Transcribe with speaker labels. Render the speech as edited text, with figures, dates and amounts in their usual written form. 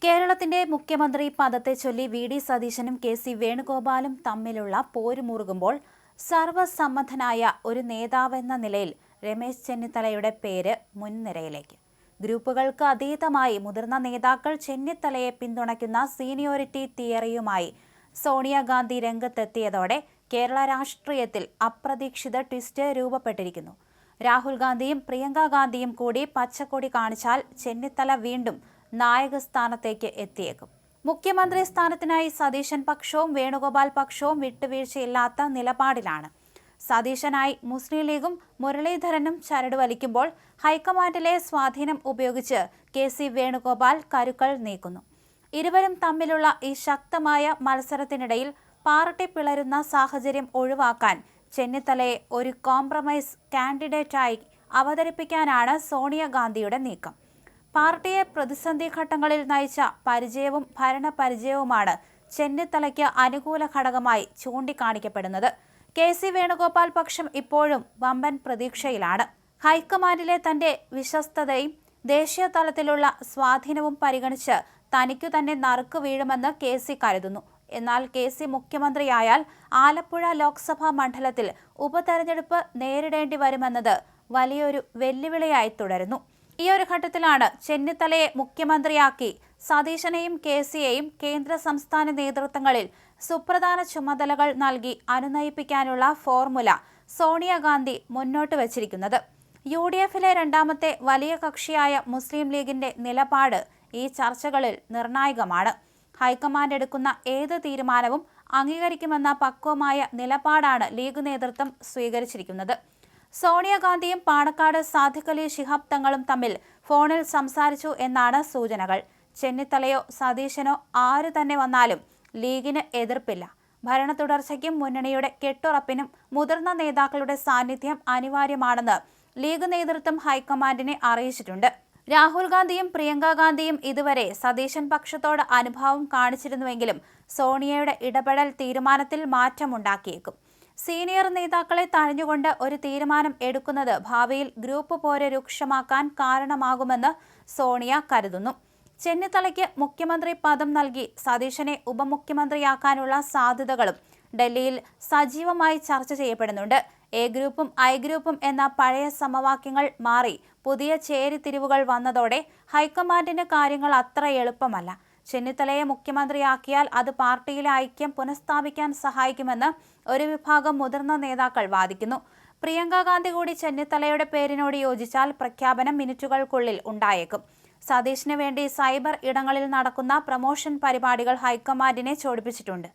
Speaker 1: കേരളത്തിന്റെ മുഖ്യമന്ത്രി പദത്തെ ചൊല്ലി വി.ഡി. സതീശനും കെ.സി. വേണുഗോപാലും തമ്മിലുള്ള പോരുമുറുകുമ്പോൾ സർവ്വസമ്മതനായ ഒരു നേതാവെന്ന നിലയിൽ രമേശ് ചെന്നിത്തലയുടെ പേര് മുൻനിരയിലേക്ക്. ഗ്രൂപ്പുകൾക്ക് അതീതമായി മുതിർന്ന നേതാക്കൾ ചെന്നിത്തലയെ പിന്തുണയ്ക്കുന്ന സീനിയോറിറ്റി തിയറിയുമായി സോണിയാഗാന്ധി രംഗത്തെത്തിയതോടെ കേരള രാഷ്ട്രീയത്തിൽ അപ്രതീക്ഷിത ട്വിസ്റ്റ് രൂപപ്പെട്ടിരിക്കുന്നു. രാഹുൽ ഗാന്ധിയും പ്രിയങ്ക ഗാന്ധിയും കൂടി പച്ചക്കൊടി കാണിച്ചാൽ ചെന്നിത്തല വീണ്ടും നായകസ്ഥാനത്തേക്ക് എത്തിയേക്കും. മുഖ്യമന്ത്രി സ്ഥാനത്തിനായി സതീശൻ പക്ഷവും വേണുഗോപാൽ പക്ഷവും വിട്ടുവീഴ്ചയില്ലാത്ത നിലപാടിലാണ്. സതീശനായി മുസ്ലിം ലീഗും മുരളീധരനും ചരട് വലിക്കുമ്പോൾ ഹൈക്കമാൻഡിലെ സ്വാധീനം ഉപയോഗിച്ച് കെ.സി. വേണുഗോപാൽ കരുക്കൾ നീക്കുന്നു. ഇരുവരും തമ്മിലുള്ള ഈ ശക്തമായ മത്സരത്തിനിടയിൽ പാർട്ടി പിളരുന്ന സാഹചര്യം ഒഴിവാക്കാൻ ചെന്നിത്തലയെ ഒരു കോംപ്രമൈസ് കാൻഡിഡേറ്റായി അവതരിപ്പിക്കാനാണ് സോണിയാഗാന്ധിയുടെ നീക്കം. പാർട്ടിയെ പ്രതിസന്ധി ഘട്ടങ്ങളിൽ നയിച്ച പരിചയവും ഭരണപരിചയവുമാണ് ചെന്നിത്തലയ്ക്ക് അനുകൂല ഘടകമായി ചൂണ്ടിക്കാണിക്കപ്പെടുന്നത്. കെ.സി. വേണുഗോപാൽ പക്ഷം ഇപ്പോഴും വമ്പൻ പ്രതീക്ഷയിലാണ്. ഹൈക്കമാൻഡിലെ തന്റെ വിശ്വസ്തതയും ദേശീയ തലത്തിലുള്ള സ്വാധീനവും പരിഗണിച്ച് തനിക്കു തന്നെ നറുക്കു വീഴുമെന്ന് കെ.സി. കരുതുന്നു. എന്നാൽ കെ.സി. മുഖ്യമന്ത്രിയായാൽ ആലപ്പുഴ ലോക്സഭാ മണ്ഡലത്തിൽ ഉപതെരഞ്ഞെടുപ്പ് നേരിടേണ്ടി വരുമെന്നത് വലിയൊരു വെല്ലുവിളിയായി തുടരുന്നു. ഈ ഒരു ഘട്ടത്തിലാണ് ചെന്നിത്തലയെ മുഖ്യമന്ത്രിയാക്കി സതീശനെയും കെ.സിയെയും കേന്ദ്ര സംസ്ഥാന നേതൃത്വങ്ങളിൽ സുപ്രധാന ചുമതലകൾ നൽകി അനുനയിപ്പിക്കാനുള്ള ഫോർമുല സോണിയാഗാന്ധി മുന്നോട്ട് വച്ചിരിക്കുന്നത്. യു.ഡി.എഫിലെ രണ്ടാമത്തെ വലിയ കക്ഷിയായ മുസ്ലിം ലീഗിന്റെ നിലപാട് ഈ ചർച്ചകളിൽ നിർണായകമാണ്. ഹൈക്കമാൻഡ് എടുക്കുന്ന ഏത് തീരുമാനവും അംഗീകരിക്കുമെന്ന പക്വമായ നിലപാടാണ് ലീഗ് നേതൃത്വം സ്വീകരിച്ചിരിക്കുന്നത്. സോണിയാഗാന്ധിയും പാണക്കാട് സാദിഖ് അലി ശിഹാബ് തങ്ങളും തമ്മിൽ ഫോണിൽ സംസാരിച്ചു എന്നാണ് സൂചനകൾ. ചെന്നിത്തലയോ സതീശനോ ആരു തന്നെ വന്നാലും ലീഗിന് എതിർപ്പില്ല. ഭരണ തുടർച്ചയ്ക്കും മുന്നണിയുടെ കെട്ടുറപ്പിനും മുതിർന്ന നേതാക്കളുടെ സാന്നിധ്യം അനിവാര്യമാണെന്ന് ലീഗ് നേതൃത്വം ഹൈക്കമാൻഡിനെ അറിയിച്ചിട്ടുണ്ട്. രാഹുൽ ഗാന്ധിയും പ്രിയങ്ക ഗാന്ധിയും ഇതുവരെ സതീശൻ പക്ഷത്തോട് അനുഭാവം കാണിച്ചിരുന്നുവെങ്കിലും സോണിയയുടെ ഇടപെടൽ തീരുമാനത്തിൽ മാറ്റമുണ്ടാക്കിയേക്കും. സീനിയർ നേതാക്കളെ തഴഞ്ഞുകൊണ്ട് ഒരു തീരുമാനം എടുക്കുന്നത് ഭാവിയിൽ ഗ്രൂപ്പ് പോര് രൂക്ഷമാക്കാൻ കാരണമാകുമെന്ന് സോണിയ കരുതുന്നു. ചെന്നിത്തലയ്ക്ക് മുഖ്യമന്ത്രി പദം നൽകി സതീശനെ ഉപമുഖ്യമന്ത്രിയാക്കാനുള്ള സാധ്യതകളും ഡൽഹിയിൽ സജീവമായി ചർച്ച ചെയ്യപ്പെടുന്നുണ്ട്. എ ഗ്രൂപ്പും ഐ ഗ്രൂപ്പും എന്ന പഴയ സമവാക്യങ്ങൾ മാറി പുതിയ ചേരിതിരിവുകൾ വന്നതോടെ ഹൈക്കമാൻഡിന് കാര്യങ്ങൾ അത്ര എളുപ്പമല്ല. ചെന്നിത്തലയെ മുഖ്യമന്ത്രിയാക്കിയാൽ അത് പാർട്ടിയിലെ ഐക്യം പുനഃസ്ഥാപിക്കാൻ സഹായിക്കുമെന്ന് ഒരു വിഭാഗം മുതിർന്ന നേതാക്കൾ വാദിക്കുന്നു. പ്രിയങ്ക ഗാന്ധി കൂടി ചെന്നിത്തലയുടെ പേരിനോട് യോജിച്ചാൽ പ്രഖ്യാപനം മിനിറ്റുകൾക്കുള്ളിൽ ഉണ്ടായേക്കും. സതീശിന് വേണ്ടി സൈബർ ഇടങ്ങളിൽ നടക്കുന്ന പ്രമോഷൻ പരിപാടികൾ ഹൈക്കമാൻഡിനെ ചൊടിപ്പിച്ചിട്ടുണ്ട്.